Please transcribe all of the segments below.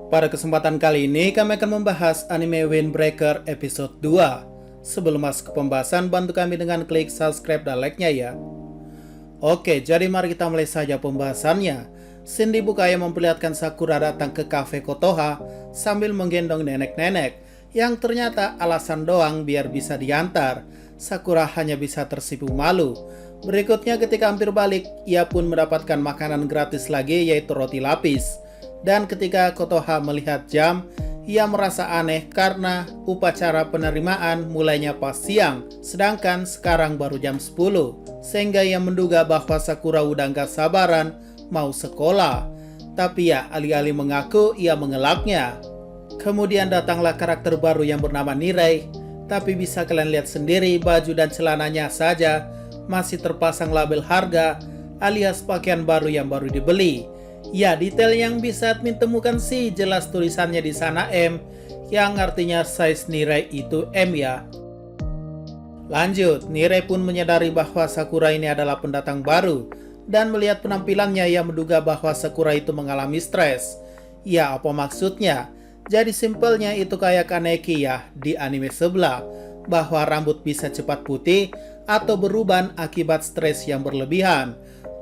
Pada kesempatan kali ini kami akan membahas anime Windbreaker episode 2. Sebelum masuk ke pembahasan, bantu kami dengan klik subscribe dan like-nya ya. Oke, jadi mari kita mulai saja pembahasannya. Scene dibuka yang memperlihatkan Sakura datang ke kafe Kotoha sambil menggendong nenek-nenek, yang ternyata alasan doang biar bisa diantar. Sakura hanya bisa tersipu malu. Berikutnya ketika hampir balik, ia pun mendapatkan makanan gratis lagi, yaitu roti lapis. Dan ketika Kotoha melihat jam, ia merasa aneh karena upacara penerimaan mulainya pas siang, sedangkan sekarang baru jam 10, sehingga ia menduga bahwa Sakura udah gak sabaran mau sekolah. Tapi ya, alih-alih mengaku, ia mengelaknya. Kemudian datanglah karakter baru yang bernama Nirei, tapi bisa kalian lihat sendiri baju dan celananya saja masih terpasang label harga alias pakaian baru yang baru dibeli. Ya, detail yang bisa admin temukan sih jelas tulisannya di sana M, yang artinya size Nirei itu M ya. Lanjut, Nirei pun menyadari bahwa Sakura ini adalah pendatang baru, dan melihat penampilannya ia menduga bahwa Sakura itu mengalami stres. Ya, apa maksudnya? Jadi simpelnya itu kayak Kaneki ya di anime sebelah, bahwa rambut bisa cepat putih atau beruban akibat stres yang berlebihan.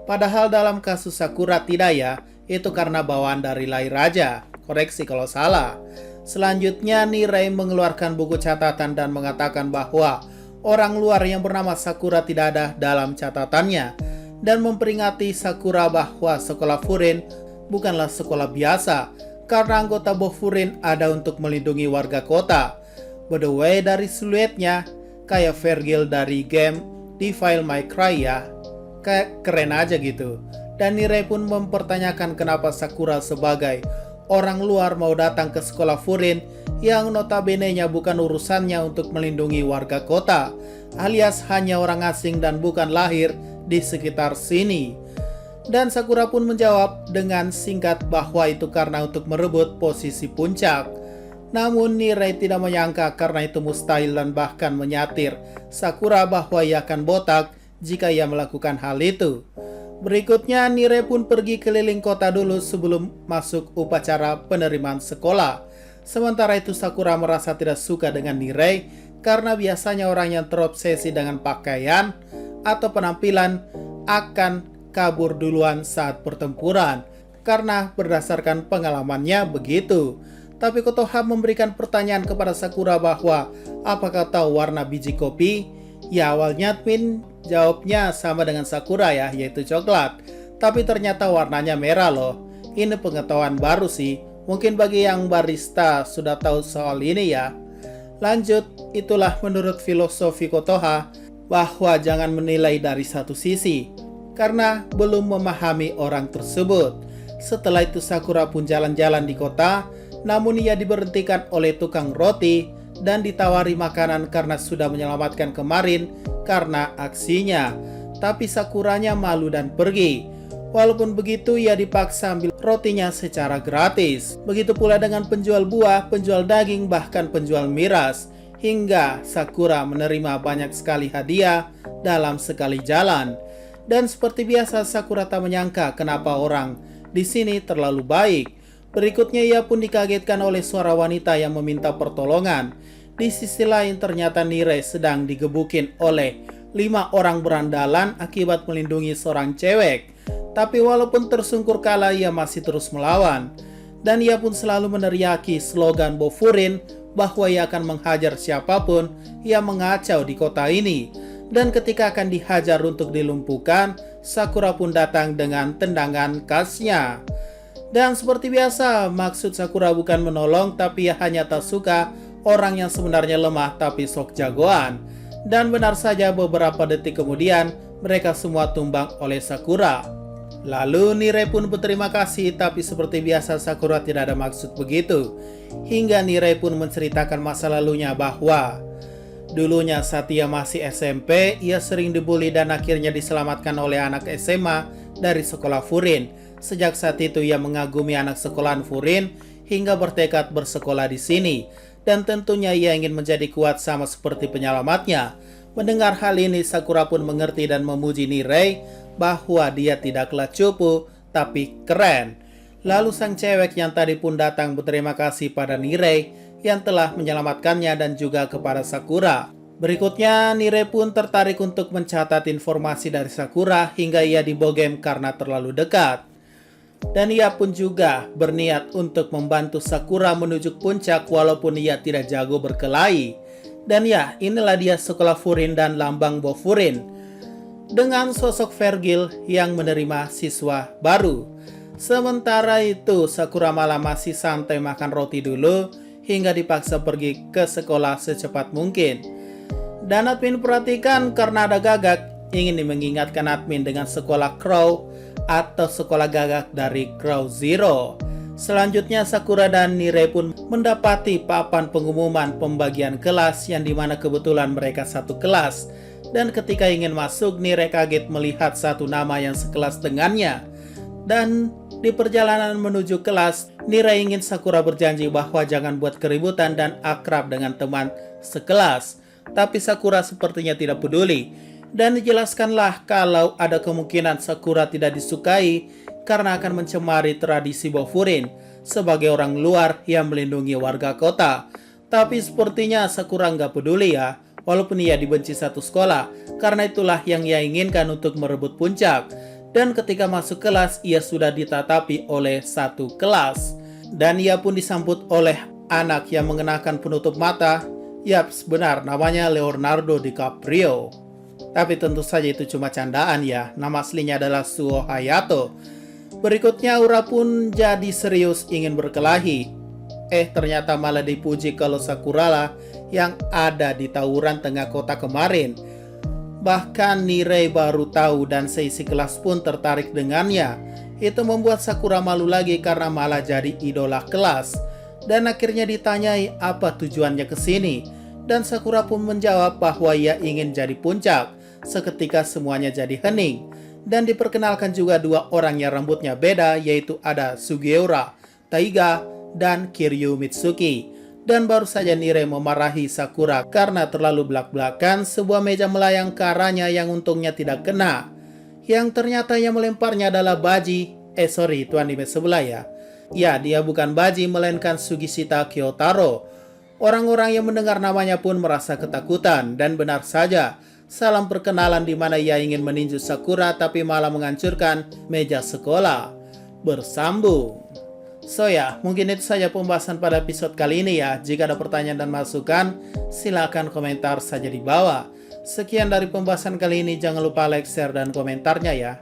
Padahal dalam kasus Sakura tidak ya, itu karena bawaan dari lahir raja. Koreksi kalau salah. Selanjutnya Nirei mengeluarkan buku catatan dan mengatakan bahwa orang luar yang bernama Sakura tidak ada dalam catatannya, dan memperingati Sakura bahwa sekolah Furin bukanlah sekolah biasa, karena anggota Bofurin ada untuk melindungi warga kota. By the way, dari siluetnya kayak Vergil dari game Devil May Cry ya. Kayak keren aja gitu. Dan Nirei pun mempertanyakan kenapa Sakura sebagai orang luar mau datang ke sekolah Furin yang notabene-nya bukan urusannya untuk melindungi warga kota, alias hanya orang asing dan bukan lahir di sekitar sini. Dan Sakura pun menjawab dengan singkat bahwa itu karena untuk merebut posisi puncak. Namun Nirei tidak menyangka karena itu mustahil dan bahkan menyatir Sakura bahwa ia akan botak jika ia melakukan hal itu. Berikutnya Nirei pun pergi keliling kota dulu sebelum masuk upacara penerimaan sekolah. Sementara itu Sakura merasa tidak suka dengan Nirei karena biasanya orang yang terobsesi dengan pakaian atau penampilan akan kabur duluan saat pertempuran, karena berdasarkan pengalamannya begitu. Tapi Kotoha memberikan pertanyaan kepada Sakura bahwa apakah tahu warna biji kopi? Ya, awalnya Twin jawabnya sama dengan Sakura ya, yaitu coklat. Tapi ternyata warnanya merah loh. Ini pengetahuan baru sih. Mungkin bagi yang barista sudah tahu soal ini ya. Lanjut, itulah menurut filosofi Kotoha bahwa jangan menilai dari satu sisi, karena belum memahami orang tersebut. Setelah itu Sakura pun jalan-jalan di kota, namun ia diberhentikan oleh tukang roti dan ditawari makanan karena sudah menyelamatkan kemarin karena aksinya. Tapi Sakuranya malu dan pergi. Walaupun begitu ia dipaksa ambil rotinya secara gratis. Begitu pula dengan penjual buah, penjual daging, bahkan penjual miras. Hingga Sakura menerima banyak sekali hadiah dalam sekali jalan. Dan seperti biasa Sakura tak menyangka kenapa orang di sini terlalu baik. Berikutnya ia pun dikagetkan oleh suara wanita yang meminta pertolongan. Di sisi lain ternyata Nirei sedang digebukin oleh 5 orang berandalan akibat melindungi seorang cewek. Tapi walaupun tersungkur kalah ia masih terus melawan. Dan ia pun selalu meneriaki slogan Bofurin bahwa ia akan menghajar siapapun yang mengacau di kota ini. Dan ketika akan dihajar untuk dilumpuhkan, Sakura pun datang dengan tendangan khasnya. Dan seperti biasa, maksud Sakura bukan menolong, tapi ia hanya tak suka orang yang sebenarnya lemah tapi sok jagoan. Dan benar saja beberapa detik kemudian, mereka semua tumbang oleh Sakura. Lalu Nirei pun berterima kasih, tapi seperti biasa Sakura tidak ada maksud begitu. Hingga Nirei pun menceritakan masa lalunya bahwa dulunya saat ia masih SMP, ia sering dibully dan akhirnya diselamatkan oleh anak SMA dari sekolah Furin. Sejak saat itu ia mengagumi anak sekolahan Furin hingga bertekad bersekolah di sini. Dan tentunya ia ingin menjadi kuat sama seperti penyelamatnya. Mendengar hal ini Sakura pun mengerti dan memuji Nirei bahwa dia tidaklah cupu tapi keren. Lalu sang cewek yang tadi pun datang berterima kasih pada Nirei yang telah menyelamatkannya dan juga kepada Sakura. Berikutnya, Nirei pun tertarik untuk mencatat informasi dari Sakura hingga ia dibogem karena terlalu dekat. Dan ia pun juga berniat untuk membantu Sakura menuju puncak walaupun ia tidak jago berkelahi. Dan ya, inilah dia sekolah Furin dan lambang Bofurin dengan sosok Vergil yang menerima siswa baru. Sementara itu, Sakura malah masih santai makan roti dulu hingga dipaksa pergi ke sekolah secepat mungkin. Dan admin perhatikan karena ada Gagak ingin mengingatkan admin dengan sekolah Crow atau sekolah Gagak dari Crow Zero. Selanjutnya Sakura dan Nirei pun mendapati papan pengumuman pembagian kelas yang dimana kebetulan mereka satu kelas. Dan ketika ingin masuk, Nirei kaget melihat satu nama yang sekelas dengannya. Dan di perjalanan menuju kelas, Nirei ingin Sakura berjanji bahwa jangan buat keributan dan akrab dengan teman sekelas. Tapi Sakura sepertinya tidak peduli. Dan dijelaskanlah kalau ada kemungkinan Sakura tidak disukai karena akan mencemari tradisi Bofurin sebagai orang luar yang melindungi warga kota. Tapi sepertinya Sakura nggak peduli ya, walaupun ia dibenci satu sekolah, karena itulah yang ia inginkan untuk merebut puncak. Dan ketika masuk kelas, ia sudah ditatapi oleh satu kelas. Dan ia pun disambut oleh anak yang mengenakan penutup mata. Yaps, benar, namanya Leonardo DiCaprio. Tapi tentu saja itu cuma candaan ya, nama aslinya adalah Suo Hayato. Berikutnya Aura pun jadi serius ingin berkelahi. Ternyata malah dipuji kalau Sakura lah yang ada di tawuran tengah kota kemarin. Bahkan Nirei baru tahu dan seisi kelas pun tertarik dengannya. Itu membuat Sakura malu lagi karena malah jadi idola kelas. Dan akhirnya ditanyai apa tujuannya ke sini. Dan Sakura pun menjawab bahwa ia ingin jadi puncak. Seketika semuanya jadi hening. Dan diperkenalkan juga dua orang yang rambutnya beda, yaitu ada Sugiura, Taiga, dan Kiryu Mitsuki. Dan baru saja Nirei memarahi Sakura karena terlalu belak-belakan sebuah meja melayang ke arahnya yang untungnya tidak kena. Yang ternyata yang melemparnya adalah Baji. Itu anime sebelah ya. Ya, dia bukan Baji melainkan Sugishita Kyotaro. Orang-orang yang mendengar namanya pun merasa ketakutan, dan benar saja, salam perkenalan di mana ia ingin meninju Sakura tapi malah menghancurkan meja sekolah. Bersambung. So ya, mungkin itu saja pembahasan pada episode kali ini ya. Jika ada pertanyaan dan masukan, silakan komentar saja di bawah. Sekian dari pembahasan kali ini, jangan lupa like, share, dan komentarnya ya.